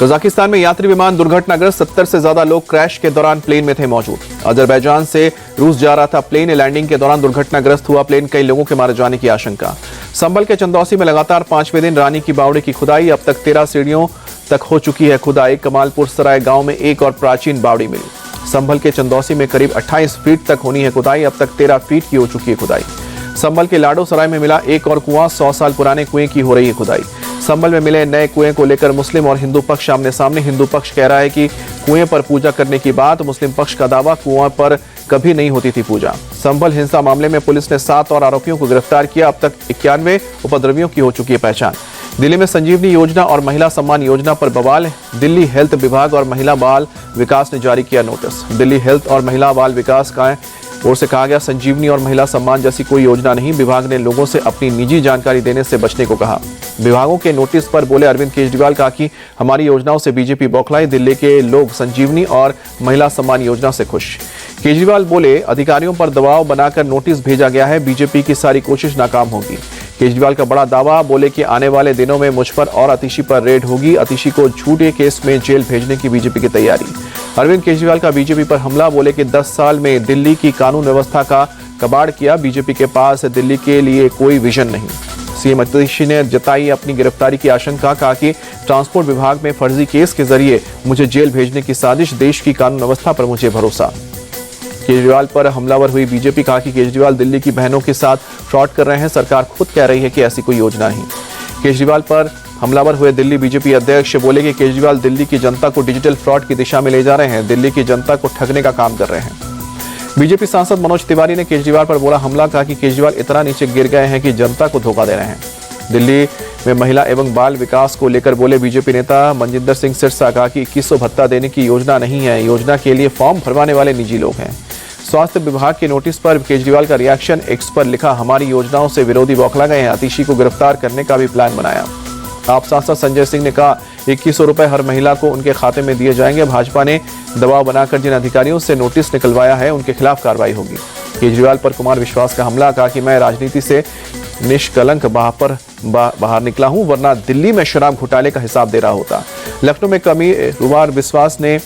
Kazakhstan में यात्री विमान दुर्घटनाग्रस्त, 70 से ज्यादा लोग क्रैश के दौरान प्लेन में थे मौजूद। अजरबैजान से रूस जा रहा था प्लेन, लैंडिंग के दौरान दुर्घटनाग्रस्त हुआ प्लेन, कई लोगों के मारे जाने की आशंका। संभल के चंदौसी में लगातार 5वें दिन रानी की बावड़ी की खुदाई, अब तक 13 सीढ़ियों तक हो चुकी है खुदाई। कमालपुर सराय गांव में एक और प्राचीन बावड़ी मिली। संभल के चंदौसी में करीब 28 फीट तक होनी है खुदाई, अब तक 13 फीट की हो चुकी है खुदाई। संभल के लाडो सराय में मिला एक और कुआं, 100 साल पुराने कुएं की हो रही है खुदाई। संभल में मिले नए कुएं को लेकर मुस्लिम और हिंदू पक्ष आमने सामने। हिंदू पक्ष कह रहा है कि कुएं पर पूजा करने की बात, मुस्लिम पक्ष का दावा कुआं पर कभी नहीं होती थी पूजा। संभल हिंसा मामले में पुलिस ने 7 और आरोपियों को गिरफ्तार किया, अब तक 91 उपद्रवियों की हो चुकी है पहचान। दिल्ली में संजीवनी योजना और महिला सम्मान योजना पर बवाल, दिल्ली हेल्थ विभाग और महिला बाल विकास ने जारी किया नोटिस। दिल्ली हेल्थ और महिला बाल विकास का ओर से कहा गया, संजीवनी और महिला सम्मान जैसी कोई योजना नहीं। विभाग ने लोगों से अपनी निजी जानकारी देने से बचने को कहा। विभागों के नोटिस पर बोले अरविंद केजरीवाल, कहा कि हमारी योजनाओं से बीजेपी बौखलाई, दिल्ली के लोग संजीवनी और महिला सम्मान योजना से खुश। केजरीवाल बोले अधिकारियों पर दबाव बनाकर नोटिस भेजा गया है, बीजेपी की सारी कोशिश नाकाम होगी। केजरीवाल का बड़ा दावा, बोले कि आने वाले दिनों में मुझ पर और अतिशी पर रेड होगी, अतिशी को झूठे केस में जेल भेजने की बीजेपी की तैयारी। अरविंद केजरीवाल का बीजेपी पर हमला, बोले कि 10 साल में दिल्ली की कानून व्यवस्था का कबाड़ किया, बीजेपी के पास दिल्ली के लिए कोई विजन नहीं। सीएम अतिशी ने जताई अपनी गिरफ्तारी की आशंका, कहा कि ट्रांसपोर्ट विभाग में फर्जी केस के जरिए मुझे जेल भेजने की साजिश, देश की कानून व्यवस्था पर मुझे भरोसा। केजरीवाल पर हमलावर हुई बीजेपी, कहा कि केजरीवाल दिल्ली की बहनों के साथ फ्रॉड कर रहे हैं, सरकार खुद कह रही है कि ऐसी कोई योजना नहीं। केजरीवाल पर हमलावर हुए दिल्ली बीजेपी अध्यक्ष बोले कि केजरीवाल दिल्ली की जनता को डिजिटल फ्रॉड की दिशा में ले जा रहे हैं, दिल्ली की जनता को ठगने का काम कर रहे हैं। बीजेपी सांसद मनोज तिवारी ने केजरीवाल पर बोला हमला, कहा कि केजरीवाल इतना नीचे गिर गए हैं कि जनता को धोखा दे रहे हैं। दिल्ली में महिला एवं बाल विकास को लेकर बोले बीजेपी नेता मनजिंदर सिंह सिरसा, कहा कि 2100 भत्ता देने की योजना नहीं है, योजना के लिए फॉर्म भरवाने वाले निजी लोग हैं। स्वास्थ्य विभाग के नोटिस पर केजरीवाल का रिएक्शन, एक्स पर लिखा हमारी योजनाओं से विरोधी बौखला गए हैं, अतिशी को गिरफ्तार करने का भी प्लान बनाया। आप सांसद संजय सिंह ने कहा 2100 रुपए हर महिला को उनके खाते में दिए जाएंगे। भाजपा ने दबाव बनाकर जिन अधिकारियों से नोटिस निकलवाया है उनके खिलाफ कार्रवाई होगी। केजरीवाल पर कुमार विश्वास का हमला, कहा कि मैं राजनीति से निष्कलंक बाहर निकला हूं, वरना दिल्ली में शराब घोटाले का हिसाब दे रहा होता। लखनऊ में कुमार विश्वास ने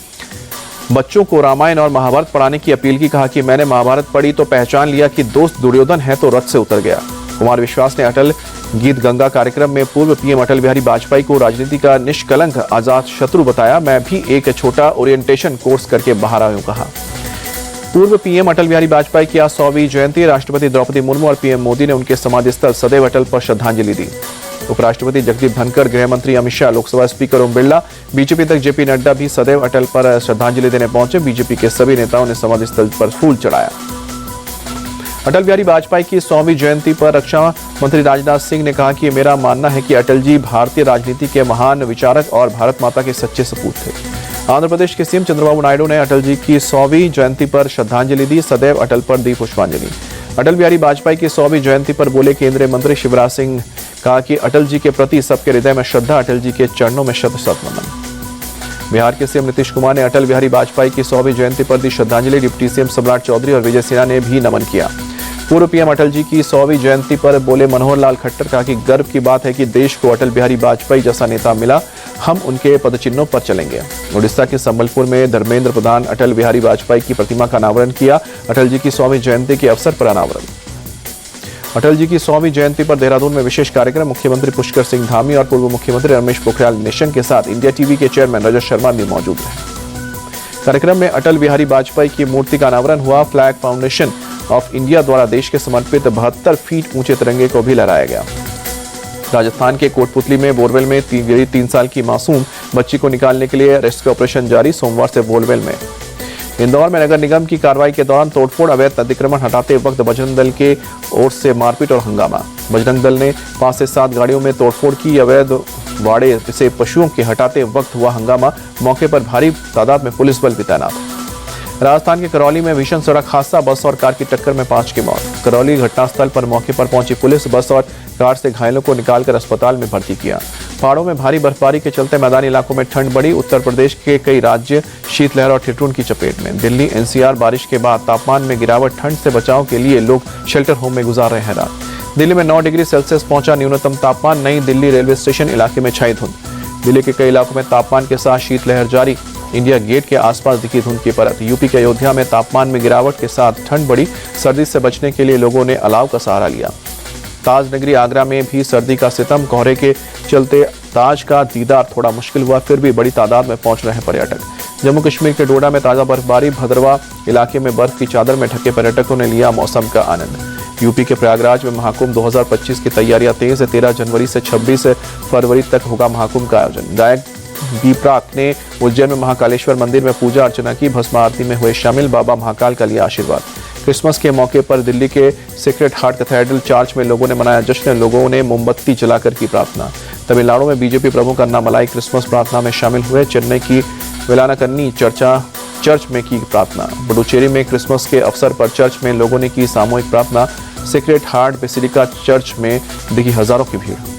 बच्चों को रामायण और महाभारत पढ़ाने की अपील की, कहा कि मैंने महाभारत पढ़ी तो पहचान लिया कि दोस्त दुर्योधन है तो रथ से उतर गया। कुमार विश्वास ने अटल गीत गंगा कार्यक्रम में पूर्व पीएम अटल बिहारी वाजपेयी को राजनीति का निष्कलंक आजाद शत्रु बताया, मैं भी एक छोटा ओरिएंटेशन कोर्स करके बाहर आया हूं, कहा। पूर्व पीएम अटल बिहारी वाजपेयी की आज 100वीं जयंती, राष्ट्रपति द्रौपदी मुर्मू और पीएम मोदी ने उनके समाधि स्थल सदैव अटल पर श्रद्धांजलि दी। उपराष्ट्रपति जगदीप धनखड़, गृह मंत्री अमित शाह, लोकसभा स्पीकर ओम बिरला, बीजेपी तक जेपी नड्डा भी सदैव अटल पर श्रद्धांजलि देने पहुंचे। बीजेपी के सभी नेताओं ने समाधि स्थल पर फूल चढ़ाया। अटल बिहारी वाजपेयी की 100वीं जयंती पर रक्षा मंत्री राजनाथ सिंह ने कहा कि मेरा मानना है कि अटल जी भारतीय राजनीति के महान विचारक और भारत माता के सच्चे सपूत थे। आंध्र प्रदेश के सीएम चंद्रबाबू नायडू ने अटल जी की 100वीं जयंती पर श्रद्धांजलि दी, सदैव अटल पर दी पुष्पांजलि। अटल बिहारी वाजपेयी की 100वीं जयंती पर बोले केंद्रीय मंत्री शिवराज सिंह, कहा कि अटल जी के प्रति सबके हृदय में श्रद्धा, अटल जी के चरणों में शत-शत नमन। बिहार के सीएम नीतीश कुमार ने अटल बिहारी वाजपेयी की 100वीं जयंती पर दी श्रद्धांजलि, डिप्टी सीएम सम्राट चौधरी और विजय सिन्हा ने भी नमन किया। पूर्व पीएम अटल जी की 100वीं जयंती पर बोले मनोहर लाल खट्टर, कहा कि गर्व की बात है कि देश को अटल बिहारी वाजपेयी जैसा नेता मिला, हम उनके पदचिन्हों पर चलेंगे। उड़ीसा के संबलपुर में धर्मेंद्र प्रधान अटल बिहारी वाजपेयी की प्रतिमा का अनावरण किया। अटल जी की 100वीं जयंती के अवसर पर अनावरण। अटल जी की 100वीं जयंती पर देहरादून में विशेष कार्यक्रम, मुख्यमंत्री पुष्कर सिंह धामी और पूर्व मुख्यमंत्री रमेश पोखरियाल निशंक के साथ इंडिया टीवी के चेयरमैन रजत शर्मा भी मौजूद रहे। कार्यक्रम में अटल बिहारी वाजपेयी की मूर्ति का अनावरण हुआ। फ्लैग फाउंडेशन ऑफ इंडिया द्वारा देश के समर्पित 72 फीट ऊंचे तिरंगे को भी लहराया गया। राजस्थान के कोटपुतली में बोरवेल में 3 साल की मासूम बच्ची को निकालने के लिए रेस्क्यू ऑपरेशन जारी, सोमवार से बोरवेल में। इंदौर में नगर निगम की कार्रवाई के दौरान तोड़फोड़, अवैध अतिक्रमण हटाते वक्त बजरंग दल के ओर से मारपीट और हंगामा। बजरंग दल ने 5 से 7 गाड़ियों में तोड़फोड़ की, अवैध वाड़े से पशुओं के हटाते वक्त हुआ हंगामा, मौके पर भारी तादाद में पुलिस बल भी तैनात। राजस्थान के करौली में भीषण सड़क हादसा, बस और कार की टक्कर में 5 की मौत। करौली घटनास्थल पर मौके पर पहुंची पुलिस, बस और कार से घायलों को निकालकर अस्पताल में भर्ती किया। पहाड़ों में भारी बर्फबारी के चलते मैदानी इलाकों में ठंड बढ़ी, उत्तर प्रदेश के कई राज्य शीतलहर और ठिठुरन की चपेट में। दिल्ली एनसीआर बारिश के बाद तापमान में गिरावट, ठंड से बचाव के लिए लोग शेल्टर होम में गुजार रहे हैं रात। दिल्ली में 9 डिग्री सेल्सियस पहुंचा न्यूनतम तापमान, नई दिल्ली रेलवे स्टेशन इलाके में छाई धुंध। दिल्ली के कई इलाकों में तापमान के साथ शीतलहर जारी। इंडिया गेट के आसपास दिखी धुंध की परत। यूपी के अयोध्या में तापमान में गिरावट के साथ ठंड बढ़ी। सर्दी से बचने के लिए लोगों ने अलाव का सहारा लिया। ताज नगरी आगरा में भी सर्दी का सितम। कोहरे के चलते ताज का दीदार थोड़ा मुश्किल हुआ, फिर भी बड़ी तादाद में पहुंच रहे हैं पर्यटक। जम्मू कश्मीर के डोडा में ताजा बर्फबारी। भद्रवा इलाके में बर्फ की चादर में ढके पर्यटकों ने लिया मौसम का आनंद। यूपी के प्रयागराज में महाकुंभ 2025 की तैयारियां तेज है। 13 जनवरी से 26 फरवरी तक होगा महाकुंभ का आयोजन। गायक दीपराग ने उज्जैन में महाकालेश्वर मंदिर में पूजा अर्चना की। भस्म आरती में हुए शामिल। बाबा महाकाल का लिया आशीर्वाद। क्रिसमस के मौके पर दिल्ली के सेक्रेड हार्ट कैथेड्रल चर्च में लोगों ने मनाया जश्न। लोगों ने मोमबत्ती जलाकर की प्रार्थना। तमिलनाडु में बीजेपी प्रमुख अन्नामलाई क्रिसमस प्रार्थना में शामिल हुए। चेन्नई की वेलानाकन्नी चर्च में की प्रार्थना। पुडुचेरी में क्रिसमस के अवसर पर चर्च में लोगों ने की सामूहिक प्रार्थना। सेक्रेड हार्ट बेसिलिका चर्च में दिखी हजारों की भीड़।